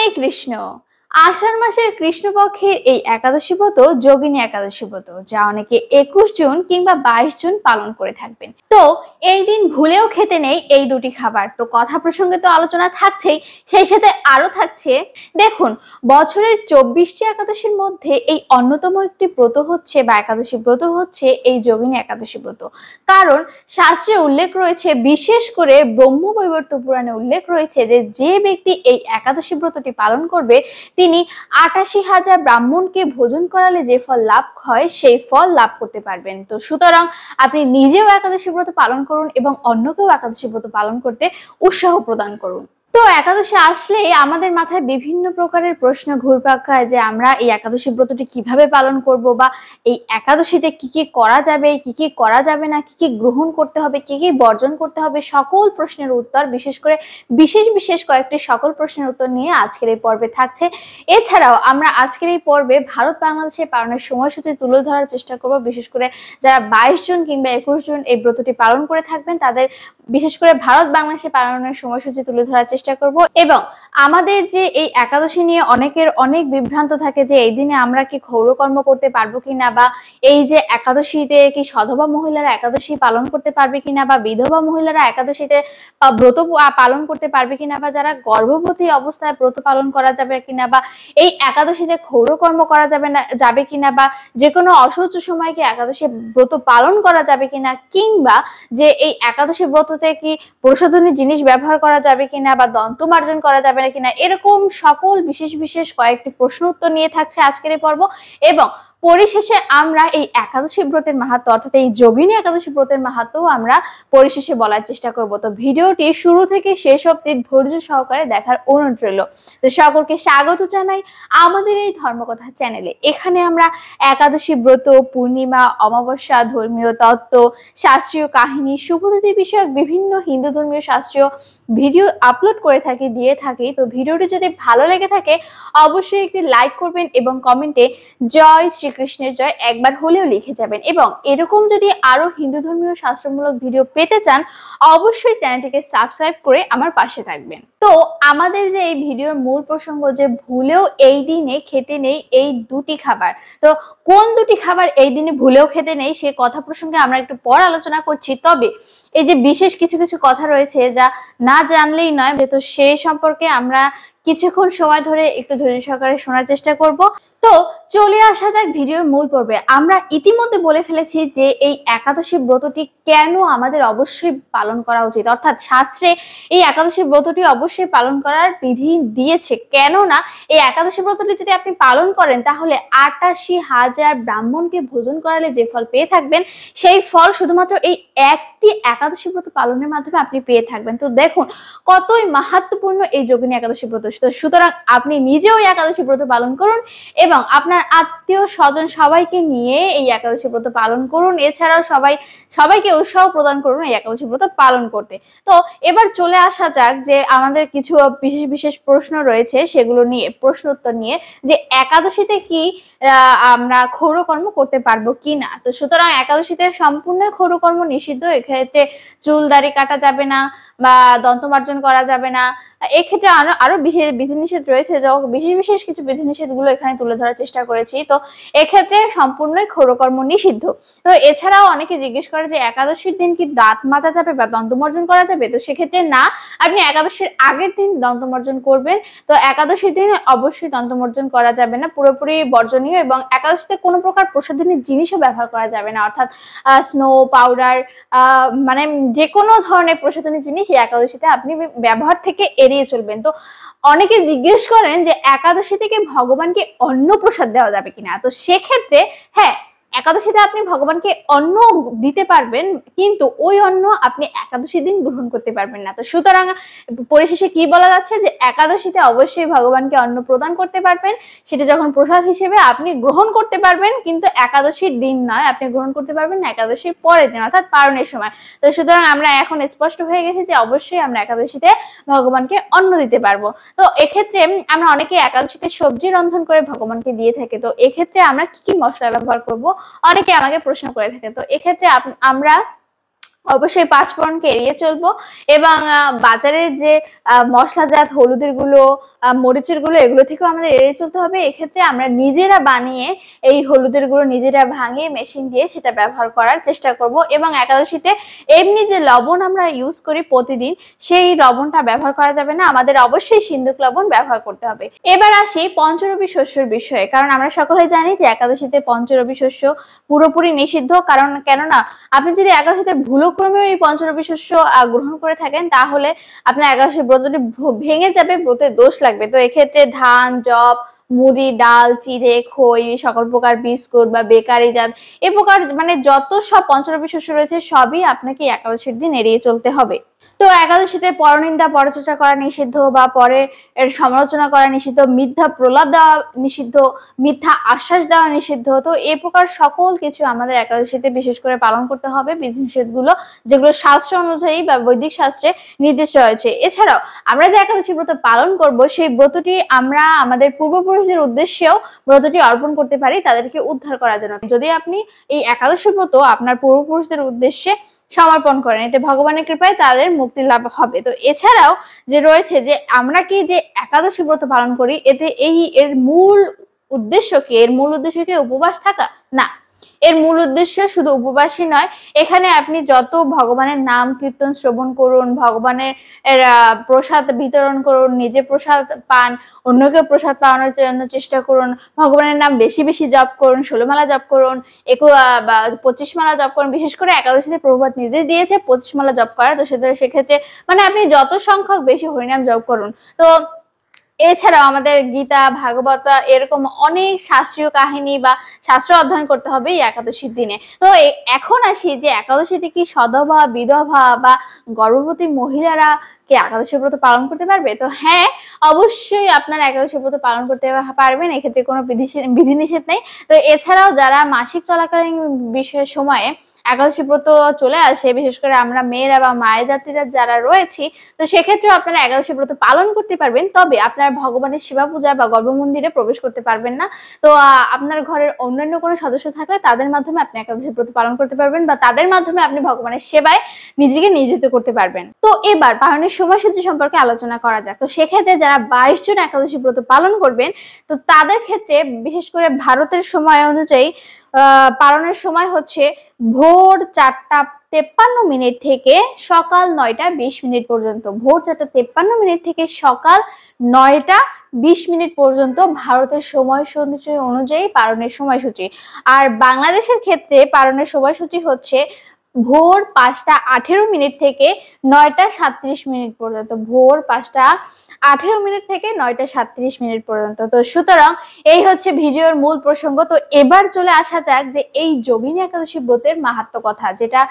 হরে কৃষ্ণ। আষাঢ় মাসের কৃষ্ণপক্ষের এই একাদশী ব্রত যোগিনী একাদশী ব্রত, যা অনেকে 21 জুন কিংবা 22 জুন পালন করে থাকবেন। তো এই দিন ভুলেও খেতে নেই এই দুটি খাবার। তো কথা প্রসঙ্গে তো আলোচনা থাকছেই, সেই সাথে আরো থাকছে, দেখুন, বছরের 24টি একাদশীর মধ্যে এই অন্যতম একটি ব্রত হচ্ছে বা একাদশী ব্রত হচ্ছে এই যোগিনী একাদশী ব্রত। কারণ শাস্ত্রে উল্লেখ রয়েছে, বিশেষ করে ব্রহ্মবৈবর্ত পুরাণে উল্লেখ রয়েছে যে যে ব্যক্তি এই একাদশী ব্রতটি পালন করবে তিনি ৮৮,০০০ ব্রাহ্মণকে ভোজন করালে যে ফল লাভ হয় সেই ফল লাভ করতে পারবেন। তো সুতরাং আপনি নিজেও একাদশী ব্রত পালন করুন এবং অন্যকেও একাদশী ব্রত পালন করতে উৎসাহ প্রদান করুন। তো একাদশী আসলে আমাদের মাথায় বিভিন্ন প্রকারের প্রশ্ন ঘুরপাক খায় যে আমরা এই একাদশী ব্রতটি কিভাবে পালন করব, বা এই একাদশীতে কি কি করা যাবে, কি কি করা যাবে না, কি কি গ্রহণ করতে হবে, কি কি বর্জন করতে হবে, সকল প্রশ্নের উত্তর, বিশেষ করে বিশেষ কয়েকটি সকল প্রশ্নের উত্তর নিয়ে আজকের এই পর্বে থাকছে। এছাড়াও আমরা আজকের এই পর্বে ভারত বাংলাদেশের পালনের সময়সূচি তুলে ধরার চেষ্টা করব, বিশেষ করে যারা 22 জুন কিংবা 21 জুন এই ব্রতটি পালন করে থাকবেন তাদের বিশেষ করে ভারত বাংলাদেশে পালনের সময়সূচি তুলে ধরার চেষ্টা করব। এবং আমাদের যে এই একাদশী নিয়ে অনেকের অনেক বিভ্রান্ত থাকে যে এই দিনে আমরা কি ক্ষৌরকর্ম করতে পারবো কিনা, বা এই যে একাদশীতে কি সধবা মহিলারা একাদশী পালন করতে পারবে কিনা, বা বিধবা মহিলারা একাদশীতে ব্রত পালন করতে পারবে কিনা, বা যারা গর্ভবতী অবস্থায় ব্রত পালন করা যাবে কিনা, বা এই একাদশীতে ক্ষৌরকর্ম করা যাবে কিনা, বা যে কোনো অশৌচ সময় কি একাদশী ব্রত পালন করা যাবে কিনা, কিংবা যে এই একাদশী ব্রততে কি প্রসাধনী জিনিস ব্যবহার করা যাবে কিনা, বা দন্তমার্জন করা যাবে না কিনা, এরকম সকল বিশেষ কয়েকটি প্রশ্ন উত্তর নিয়ে থাকছে আজকের এই পর্ব। এবং পরিশেষে আমরা এই একাদশী ব্রতের মাহাত্ম্য, অর্থাৎ এই যোগিনী একাদশী ব্রতের মাহাত্ম্য আমরা পরিশেষে বলার চেষ্টা করব। তো ভিডিওটি শুরু থেকে শেষ অবধি ধৈর্য সহকারে দেখার অনুরোধ রইল। তো সকলকে স্বাগত জানাই আমাদের এই ধর্মকথা চ্যানেলে। এখানে আমরা একাদশী ব্রত, পূর্ণিমা, অমাবস্যা, ধর্মীয় তত্ত্ব, শাস্ত্রীয় কাহিনী, শুভতিথি বিষয়ক বিভিন্ন হিন্দু ধর্মীয় শাস্ত্রীয় ভিডিও আপলোড করে দিয়ে থাকি। তো ভিডিওটি যদি ভালো লেগে থাকে অবশ্যই একটি লাইক করবেন এবং কমেন্টে জয় শ্রীকৃষ্ণের জয় একবার হলেও লিখে যাবেন। এবং এরকম যদি আরো হিন্দু ধর্মীয় শাস্ত্রমূলক ভিডিও পেতে চান অবশ্যই চ্যানেলটিকে সাবস্ক্রাইব করে আমার পাশে থাকবেন। তো আমাদের যে এই ভিডিওর মূল প্রসঙ্গ, যে ভুলেও এই দিনে খেতে নেই এই দুটি খাবার। তো কোন দুটি খাবার এই দিনে ভুলেও খেতে নেই সে কথা প্রসঙ্গে আমরা একটু পর আলোচনা করছি। তবে এই যে বিশেষ কিছু কথা রয়েছে যা না জানলেই নয়, তো সেই সম্পর্কে আমরা কিছুক্ষণ সময় ধরে একটু ধৈর্য সহকারে শোনার চেষ্টা করব। তো চলে আসা যাক ভিডিওর মূল পর্বে। আমরা ইতিমধ্যে বলে ফেলেছি যে এই একাদশী ব্রতটি কেন আমাদের অবশ্যই পালন করা উচিত, অর্থাৎ শাস্ত্রে এই একাদশী ব্রতটি অবশ্যই পালন করার বিধি দিয়েছে। কেননা এই একাদশী ব্রতটি যদি আপনি পালন করেন তাহলে ৮৮,০০০ ব্রাহ্মণকে ভোজন করালে যে ফল পেয়ে থাকবেন সেই ফল শুধুমাত্র এই একটি একাদশী ব্রত পালনের মাধ্যমে আপনি পেয়ে থাকবেন। তো দেখুন কতই মাহাত্ম্যপূর্ণ এই যোগিনী একাদশী ব্রত। সুতরাং আপনি নিজেও এই একাদশী ব্রত পালন করুন এবং আপনার আত্মীয় স্বজন সবাইকে নিয়ে এই একাদশী ব্রত পালন করুন। এছাড়াও সবাইকে উৎসাহ প্রদান করুন এই একাদশী ব্রত পালন করতে। তো এবার চলে আসা যাক যে আমাদের কিছু বিশেষ প্রশ্ন রয়েছে, সেগুলো নিয়ে প্রশ্ন উত্তর নিয়ে, যে একাদশীতে কি আমরা ক্ষৌরকর্ম করতে পারবো কিনা। তো সুতরাং একাদশীতে সম্পূর্ণ ক্ষৌরকর্ম নিষিদ্ধ। এক্ষেত্রে চুল দাড়ি কাটা যাবে না বা দন্তমার্জন করা যাবে না। এক্ষেত্রে আরো বিশেষ বিধিনিষেধ রয়েছে, বিশেষ কিছু বিধিনিষেধ গুলো এখানে তুলে ধরার চেষ্টা করেছি। তো এক্ষেত্রে সম্পূর্ণই ক্ষৌরকর্ম নিষিদ্ধ। তো এছাড়াও অনেকে জিজ্ঞেস করে যে একাদশীর দিন কি দাঁত মাজা যাবে বা দন্তমার্জন করা যাবে। তো সেক্ষেত্রে না, আপনি একাদশীর আগের দিন দন্তমার্জন করবেন। তো একাদশীর দিন অবশ্যই দন্তমার্জন করা যাবে না, পুরোপুরি বর্জনীয়। এবং একাদশীতে কোনো প্রকার প্রসাধনী জিনিসও ব্যবহার করা যাবে না, অর্থাৎ স্নো পাউডার, মানে যে কোনো ধরনের প্রসাধনী জিনিস এই একাদশীতে আপনি ব্যবহার থেকে এড়িয়ে চলবেন। তো অনেকে জিজ্ঞেস করেন যে একাদশী থেকে ভগবানকে অন্ন প্রসাদ দেওয়া যাবে কিনা। তো সেক্ষেত্রে হ্যাঁ, একাদশীতে আপনি ভগবানকে অন্ন দিতে পারবেন, কিন্তু ওই অন্ন আপনি একাদশী দিন গ্রহণ করতে পারবেন না। তো সুতরাং পরিশেষে কি বলা যাচ্ছে, যে একাদশীতে অবশ্যই ভগবানকে অন্ন প্রদান করতে পারবেন, সেটা যখন প্রসাদ হিসেবে আপনি গ্রহণ করতে পারবেন, কিন্তু একাদশীর দিন নয়, আপনি গ্রহণ করতে পারবেন না একাদশীর পরের দিন, অর্থাৎ পারণের সময়। তো সুতরাং আমরা এখন স্পষ্ট হয়ে গেছি যে অবশ্যই আমরা একাদশীতে ভগবানকে অন্ন দিতে পারবো। তো এক্ষেত্রে আমরা অনেকে একাদশীতে সবজি রন্ধন করে ভগবানকে দিয়ে থাকি। তো এক্ষেত্রে আমরা কি মশলা ব্যবহার করব অনেকে আমাকে প্রশ্ন করে থাকে। তো এক্ষেত্রে আমরা অবশ্যই ৫ ফোড়নকে এড়িয়ে চলবো এবং বাজারের যে মশলাজাত হলুদের গুঁড়ো, মরিচের গুঁড়ো এগুলো থেকেও আমাদের এড়িয়ে চলতে হবে। এক্ষেত্রে আমরা নিজেরা বানিয়ে এই হলুদের গুঁড়ো নিজেরা ভাঙিয়ে মেশিন দিয়ে সেটা ব্যবহার করার চেষ্টা করব। এবং একাদশীতে এমনি যে লবণ আমরা ইউজ করি প্রতিদিন, সেই লবণটা ব্যবহার করা যাবে না, আমাদের অবশ্যই সিন্দুক লবণ ব্যবহার করতে হবে। এবার আসি পঞ্চরবি শস্যের বিষয়ে। কারণ আমরা সকলে জানি যে একাদশীতে পঞ্চরবি শস্য পুরোপুরি নিষিদ্ধ। কারণ কেননা আপনি যদি একাদশীতে ভুলক্রমে এই পঞ্চরবি শস্য গ্রহণ করে থাকেন, তাহলে আপনার একাদশী ব্রতটি ভেঙে যাবে, ব্রতের দোষ লাগবে। তো এক্ষেত্রে ধান, যব, মুড়ি, ডাল, চিড়ে, খই, সকল প্রকার বিস্কুট বা বেকারি জাত এ প্রকার মানে যত সব পঞ্চরবি শস্য রয়েছে সবই আপনাকে একাদশীর দিন এড়িয়ে চলতে হবে। তো একাদশীতে পরনিন্দা পরচর্চা করা নিষিদ্ধ, বা পরে এর সমালোচনা করা নিষিদ্ধ, মিথ্যা প্রলাপ দেওয়া নিষিদ্ধ, মিথ্যা আশ্বাস দেওয়া নিষিদ্ধ। তো এই প্রকার সকল কিছু আমাদের একাদশীতে বিশেষ করে পালন করতে হবে, বিধিনিষেধগুলো যেগুলো শাস্ত্র অনুযায়ী বা বৈদিক শাস্ত্রে নির্দেশ রয়েছে। এছাড়াও আমরা যে একাদশী ব্রত পালন করব, সেই ব্রতটি আমরা আমাদের পূর্বপুরুষদের উদ্দেশ্যেও ব্রতটি অর্পণ করতে পারি, তাদেরকে উদ্ধার করার জন্য। যদি আপনি এই একাদশী ব্রত আপনার পূর্বপুরুষদের উদ্দেশ্যে সমর্পণ করেন, এতে ভগবানের কৃপায় তাদের মুক্তি লাভ হবে। তো এছাড়াও যে রয়েছে যে আমরা কি যে একাদশী ব্রত পালন করি, এতে এর মূল উদ্দেশ্য কি? এর মূল উদ্দেশ্য কি উপবাস থাকা? না, এর মূল উদ্দেশ্য শুধু উপবাসী নয়, এখানে আপনি যত ভগবানের নাম কীর্তন শ্রবণ করুন, ভগবানের প্রসাদ বিতরণ করুন, নিজে প্রসাদ পান, অন্যকে প্রসাদ পাওয়ানোর জন্য চেষ্টা করুন, ভগবানের নাম বেশি বেশি জপ করুন, 16 মালা জপ করুন, 25 মালা জপ করুন। বিশেষ করে একাদশীতে প্রভুপাদ নির্দেশ দিয়েছে 25 মালা জপ করা। তো সেক্ষেত্রে মানে আপনি যত সংখ্যক বেশি হরিনাম জপ করুন। তো এছাড়াও আমাদের গীতা, ভাগবত এরকম অনেক শাস্ত্রীয় কাহিনী বা শাস্ত্র অধ্যয়ন করতে হবে এই একাদশীর দিনে। তো এখন আসি যে একাদশীতে কি সধবা, বিধবা বা গর্ভবতী মহিলারা কি একাদশী ব্রত পালন করতে পারবে? তো হ্যাঁ, অবশ্যই আপনারা একাদশী ব্রত পালন করতে পারবেন, এক্ষেত্রে কোনো বিধিনিষেধ নেই। তো এছাড়াও যারা মাসিক চলাকালীন বিষয়ের সময়ে একাদশী ব্রত চলে আসে, বিশেষ করে আমরা মেয়েরা বা মায়ের জাতিরা যারা রয়েছি, তো সেক্ষেত্রে আপনারা একাদশী ব্রত পালন করতে পারবেন। তবে আপনার ভগবানের সেবা পূজা বা গর্ভ মন্দিরে প্রবেশ করতে পারবেন না। তো আপনার ঘরের অন্যান্য কোনো সদস্য থাকলে তাদের মাধ্যমে আপনি একাদশী ব্রত পালন করতে পারবেন, বা তাদের মাধ্যমে আপনি ভগবানের সেবায় নিজেকে নিয়োজিত করতে পারবেন। তো এবার পালনের সময়সূচি সম্পর্কে আলোচনা করা যাক। তো সেক্ষেত্রে যারা 22 জন একাদশী ব্রত পালন করবেন, তো তাদের ক্ষেত্রে বিশেষ করে ভারতের সময় অনুযায়ী পালনের সময় হচ্ছে ভোর 4:53 থেকে সকাল 9:20 পর্যন্ত। ভোর 4:53 থেকে সকাল 9:20 পর্যন্ত ভারতের সময়সূচি অনুযায়ী পালনের সময়সূচি। আর বাংলাদেশের ক্ষেত্রে পালনের সময়সূচি হচ্ছে ভোর 5:18 থেকে 9:37 পর্যন্ত। ভোর 5:18 থেকে 9:37 পর্যন্ত। তো সুতরাং এই হচ্ছে ভিডিওর মূল প্রসঙ্গ। তো এবার চলে আসা যাক যে এই যোগিনী একাদশী ব্রতের মাহাত্ম্য কথা, যেটা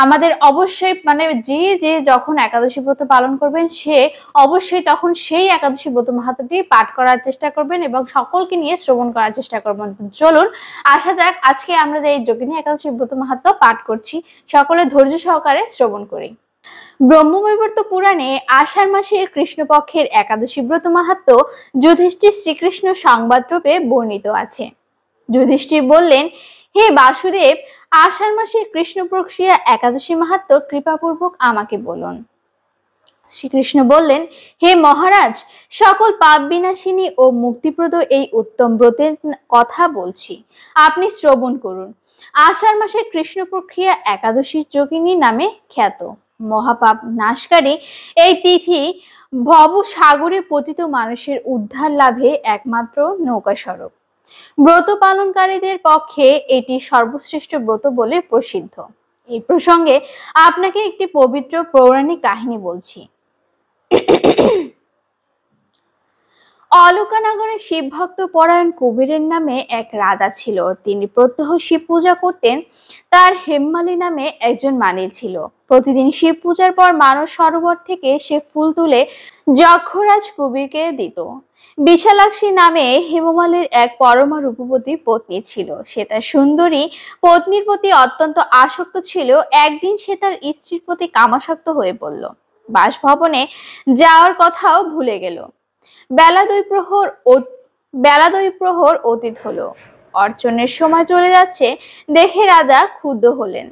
আমাদের অবশ্যই মানে যে যখন একাদশী ব্রত পালন করবেন সে অবশ্যই তখন সেই একাদশী ব্রত মাহাত্ম্যটি পাঠ করার চেষ্টা করবেন এবং সকলকে নিয়ে শ্রবণ করার চেষ্টা করবেন। চলুন আসা যাক আজকে আমরা যে এই যোগিনী একাদশী ব্রত মাহাত্ম্য পাঠ করছি, সকলে ধৈর্য সহকারে শ্রবণ করি। ব্রহ্মবৈবর্ত পুরাণে আষাঢ় মাসের কৃষ্ণপক্ষের একাদশী ব্রত মাহাত্ম্য যুধিষ্ঠির শ্রীকৃষ্ণ সংবাদ রূপে বর্ণিত আছে। যুধিষ্ঠির বললেন, হে বাসুদেব, আষাঢ় মাসের কৃষ্ণপক্ষিয়া একাদশী মাহাত্ম্য কৃপাপূর্বক আমাকে বলুন। শ্রীকৃষ্ণ বললেন, হে মহারাজ, সকল পাপ বিনাশিনী ও মুক্তিপ্রদ এই উত্তম ব্রতের কথা বলছি, আপনি শ্রবণ করুন। আষাঢ় মাসের কৃষ্ণপক্ষিয়া একাদশী যোগিনী নামে খ্যাত। মহাপাপ নাশকারী এই তিথি ভব সাগরে পতিত মানুষের উদ্ধার লাভে একমাত্র নৌকা স্বরূপ। ব্রত পালনকারীদের পক্ষে এটি সর্বশ্রেষ্ঠ ব্রত বলে প্রসিদ্ধ। এই প্রসঙ্গে আপনাকে একটি পবিত্র পৌরাণিক কাহিনী বলছি। অলকানগরে শিব ভক্ত পরায়ণ কবিরের নামে এক রাজা ছিল। তিনি প্রত্যহ শিব পূজা করতেন। তার হেমমালী নামে একজন মালি ছিল। প্রতিদিন শিব পূজার পর মানস সরোবর থেকে সে ফুল তুলে যক্ষরাজ কবিরকে দিত। বিশালাক্ষী নামে হেমমালির এক পরমা রূপবতী পত্নী ছিল। সে তার সুন্দরী পত্নীর প্রতি অত্যন্ত আসক্ত ছিল। একদিন সে তার স্ত্রীর প্রতি কামাসক্ত হয়ে পড়ল। বাসভবনে যাওয়ার কথাও ভুলে গেল। বেলা দুই প্রহর অতীত হলো। অর্চনের সময় চলে যাচ্ছে দেখে রাজা ক্ষুব্ধ হলেন।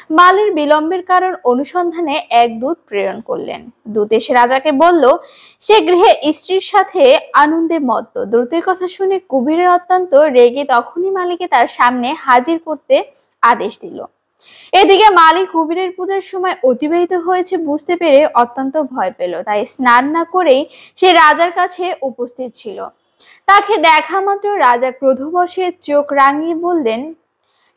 মালির বিলম্বের কারণ অনুসন্ধানে এক দূত প্রেরণ করলেন। দূত এসে রাজাকে বলল সে গৃহে স্ত্রীর সাথে আনন্দে মত্ত। দূতের কথা শুনে কুবেরের অত্যন্ত রেগে তখনই মালিকে তার সামনে হাজির করতে আদেশ দিল। এদিকে মালিক কুবেরের পূজার সময় অতিবাহিত হয়েছে বুঝতে পেরে অত্যন্ত ভয় পেল, তাই স্নান না করেই সে রাজার কাছে উপস্থিত ছিল। তাকে দেখা মাত্র রাজা ক্রোধবশে চোখ রাঙিয়ে বললেন,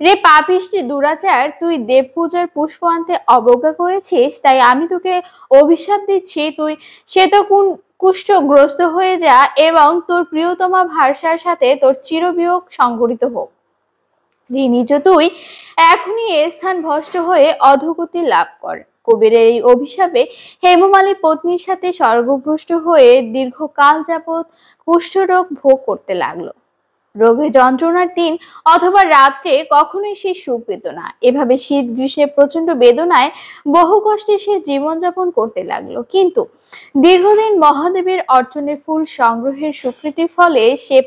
রে পাপিষ্টি দুরাচার, তুই দেব পূজার পুষ্প আনতে অবজ্ঞা করেছিস, তাই আমি তোকে অভিশাপ দিচ্ছি, তুই শ্বেতকুণ কুষ্ঠগ্রস্ত হয়ে যা এবং তোর প্রিয়তমা ভার্সার সাথে তোর চিরবিয়োগ সংঘটিত হোক। নিজ তুই এখনই এ স্থান ভ্রষ্ট হয়ে অধোগতি লাভ কর। কবিরের এই অভিশাপে হেমমালী পত্নীর সাথে স্বর্গভ্রষ্ট হয়ে দীর্ঘকাল যাবৎ কুষ্ঠরোগ ভোগ করতে লাগলো। রোগের যন্ত্রণার দিন অথবা রাত্রে কখনোই সে সুখ পেত না। এভাবে শীত গ্রীষ্মের প্রচন্ড বেদনায় বহু কষ্টে সে জীবনযাপন করতে লাগলো। কিন্তু দীর্ঘদিন মহাদেবের অর্চনে ফুল সংগ্রহের স্বীকৃতির ফলে সে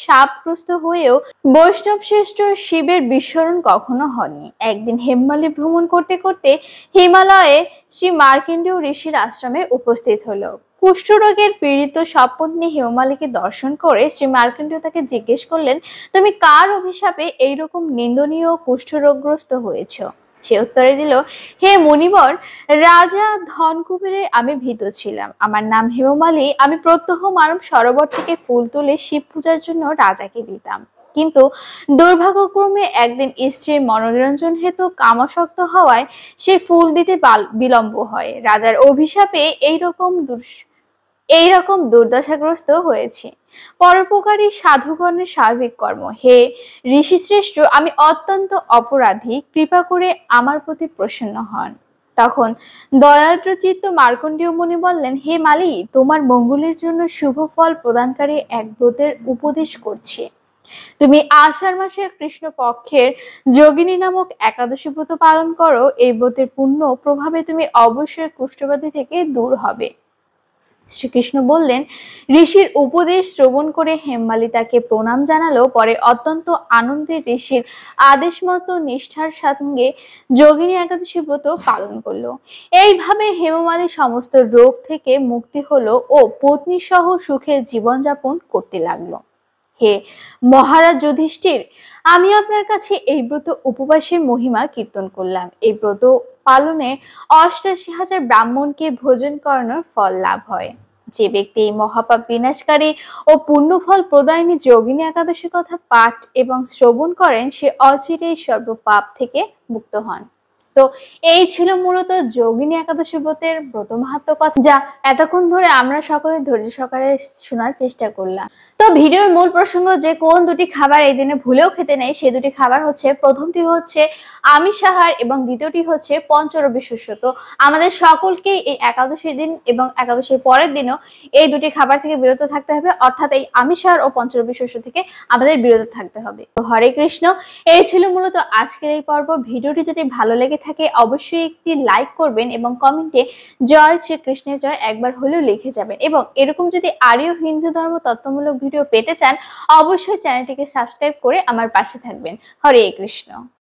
শাপগ্রস্ত হয়েও বৈষ্ণব শ্রেষ্ঠ শিবের বিস্মরণ কখনো হয়নি। একদিন হেমমালী ভ্রমণ করতে করতে হিমালয়ে শ্রী মার্কেন্ডীয় ঋষির আশ্রমে উপস্থিত হলো। কুষ্ঠরোগের পীড়িত সপত্নী হেমমালীকে দর্শন করে শ্রী মার্কেন্ডীয় তাকে জিজ্ঞেস করলেন, তুমি কার অভিশাপে এইরকম নিন্দনীয় কুষ্ঠরোগগ্রস্ত হয়েছ? সে উত্তরে দিল, হে মুনিবর, রাজা ধনকুবেরের আমি ভীত ছিলাম। আমার নাম হেমমালী। আমি প্রত্যহ মানব সরোবর থেকে ফুল তুলে শিব পূজার জন্য রাজাকে দিতাম। কিন্তু দুর্ভাগ্যক্রমে একদিন স্ত্রীর মনোরঞ্জন হেতু কামাসক্ত হওয়ায় সে ফুল দিতে বিলম্ব হয়। রাজার অভিশাপে এইরকম দুর্দশাগ্রস্ত হয়েছে। পরোপকারী সাধুগণের স্বাভাবিক কর্ম। হে ঋষিশ্রেষ্ঠ, আমি অত্যন্ত অপরাধী, কৃপা করে আমার প্রতি প্রসন্ন হন। তখন দয়াদ্রচিত্ত মার্কণ্ডেয় মুনি বললেন, হে মালি, তোমার মঙ্গলের জন্য শুভ ফল প্রদানকারী এক ব্রতের উপদেশ করছি। তুমি আষাঢ় মাসের কৃষ্ণ পক্ষের যোগিনী নামক একাদশী ব্রত পালন করো। এই ব্রতের পুণ্য প্রভাবে তুমি অবশ্যই কুষ্ঠব্যাধি থেকে দূর হবে। শ্রীকৃষ্ণ বললেন, ঋষির উপদেশ শ্রবণ করে হেমমালী তাকে প্রণাম জানালো। পরে অত্যন্ত আনন্দে ঋষির আদেশ মতো নিষ্ঠার সঙ্গে যোগিনী একাদশী ব্রত পালন করলো। এইভাবে হেমমালী সমস্ত রোগ থেকে মুক্তি হলো ও পত্নী সহ সুখে জীবনযাপন করতে লাগলো। হে মহারাজ যুধিষ্ঠির, আমি আপনার কাছে এই ব্রত উপবাসের মহিমা কীর্তন করলাম। এই ব্রত পালনে ৮৮,০০০ ব্রাহ্মণকে ভোজন করানোর ফল লাভ হয়। যে ব্যক্তি এই মহাপাপ বিনাশকারী ও পুণ্যফল প্রদায়িনী যোগিনী একাদশীর কথা পাঠ এবং শ্রবণ করেন, সে অচিরেই সর্বপাপ থেকে মুক্ত হন। তো এই ছিল মূলত যোগিনী একাদশী ব্রতের ব্রত মাহাত্ম্য কথা, যা এতক্ষণ ধরে আমরা সকলে ধৈর্য সহকারে শোনার চেষ্টা করলাম। তো ভিডিওর মূল প্রসঙ্গ যে কোন দুটি খাবার এই দিনে ভুলেও খেতে নেই, সেই দুটি খাবার হচ্ছে, প্রথমটি হচ্ছে আমিষ আহার এবং দ্বিতীয়টি হচ্ছে পঞ্চরবি শস্য। তো আমাদের সকলকেই এই একাদশীর দিন এবং একাদশীর পরের দিনও এই দুটি খাবার থেকে বিরত থাকতে হবে, অর্থাৎ এই আমিষ আহার ও পঞ্চরবি শস্য থেকে আমাদের বিরত থাকতে হবে। তো হরে কৃষ্ণ, এই ছিল মূলত আজকের এই পর্ব। ভিডিওটি যদি ভালো লেগে থাকে অবশ্যই একটি লাইক করবেন এবং কমেন্টে জয় শ্রীকৃষ্ণের জয় একবার হলেও লিখে যাবেন। এবং এরকম যদি আরও হিন্দু ধর্ম তথ্যমূলক ভিডিও পেতে চান অবশ্যই চ্যানেলটিকে সাবস্ক্রাইব করে আমার পাশে থাকবেন। হরে কৃষ্ণ।